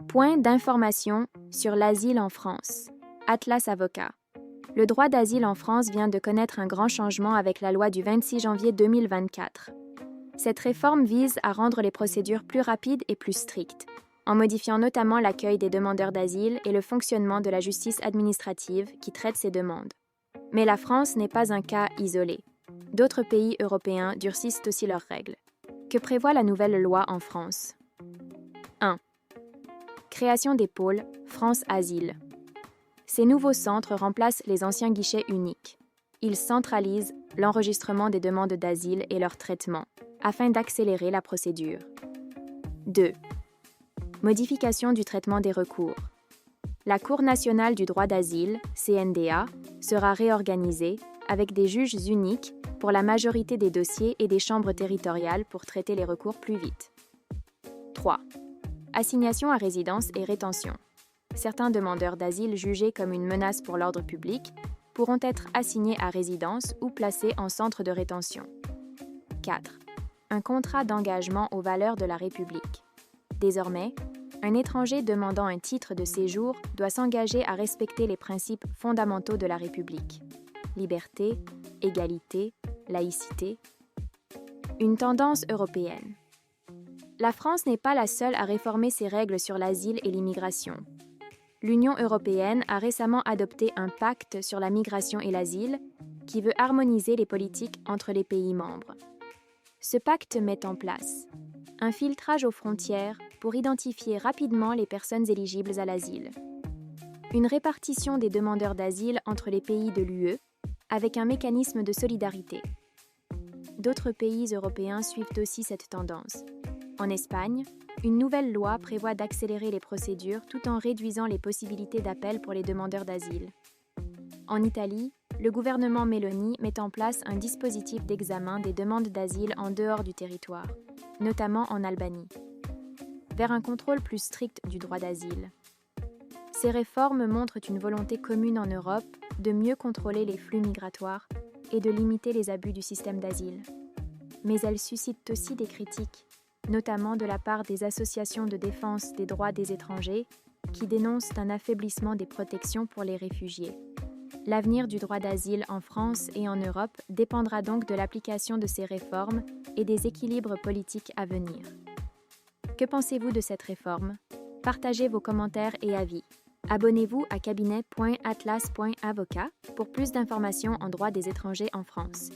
Point d'information sur l'asile en France. Atlas Avocat. Le droit d'asile en France vient de connaître un grand changement avec la loi du 26 janvier 2024. Cette réforme vise à rendre les procédures plus rapides et plus strictes, en modifiant notamment l'accueil des demandeurs d'asile et le fonctionnement de la justice administrative qui traite ces demandes. Mais la France n'est pas un cas isolé. D'autres pays européens durcissent aussi leurs règles. Que prévoit la nouvelle loi en France? 1. Création des pôles France Asile. Ces nouveaux centres remplacent les anciens guichets uniques. Ils centralisent l'enregistrement des demandes d'asile et leur traitement, afin d'accélérer la procédure. 2. Modification du traitement des recours. La Cour nationale du droit d'asile, CNDA, sera réorganisée avec des juges uniques pour la majorité des dossiers et des chambres territoriales pour traiter les recours plus vite. 3. Assignation à résidence et rétention. Certains demandeurs d'asile jugés comme une menace pour l'ordre public pourront être assignés à résidence ou placés en centre de rétention. 4. Un contrat d'engagement aux valeurs de la République. Désormais, un étranger demandant un titre de séjour doit s'engager à respecter les principes fondamentaux de la République. Liberté, égalité, laïcité. Une tendance européenne. La France n'est pas la seule à réformer ses règles sur l'asile et l'immigration. L'Union européenne a récemment adopté un pacte sur la migration et l'asile qui veut harmoniser les politiques entre les pays membres. Ce pacte met en place un filtrage aux frontières pour identifier rapidement les personnes éligibles à l'asile, une répartition des demandeurs d'asile entre les pays de l'UE avec un mécanisme de solidarité. D'autres pays européens suivent aussi cette tendance. En Espagne, une nouvelle loi prévoit d'accélérer les procédures tout en réduisant les possibilités d'appel pour les demandeurs d'asile. En Italie, le gouvernement Meloni met en place un dispositif d'examen des demandes d'asile en dehors du territoire, notamment en Albanie, vers un contrôle plus strict du droit d'asile. Ces réformes montrent une volonté commune en Europe de mieux contrôler les flux migratoires et de limiter les abus du système d'asile. Mais elles suscitent aussi des critiques, notamment de la part des associations de défense des droits des étrangers, qui dénoncent un affaiblissement des protections pour les réfugiés. L'avenir du droit d'asile en France et en Europe dépendra donc de l'application de ces réformes et des équilibres politiques à venir. Que pensez-vous de cette réforme? Partagez vos commentaires et avis. Abonnez-vous à cabinet.atlas.avocat pour plus d'informations en droit des étrangers en France.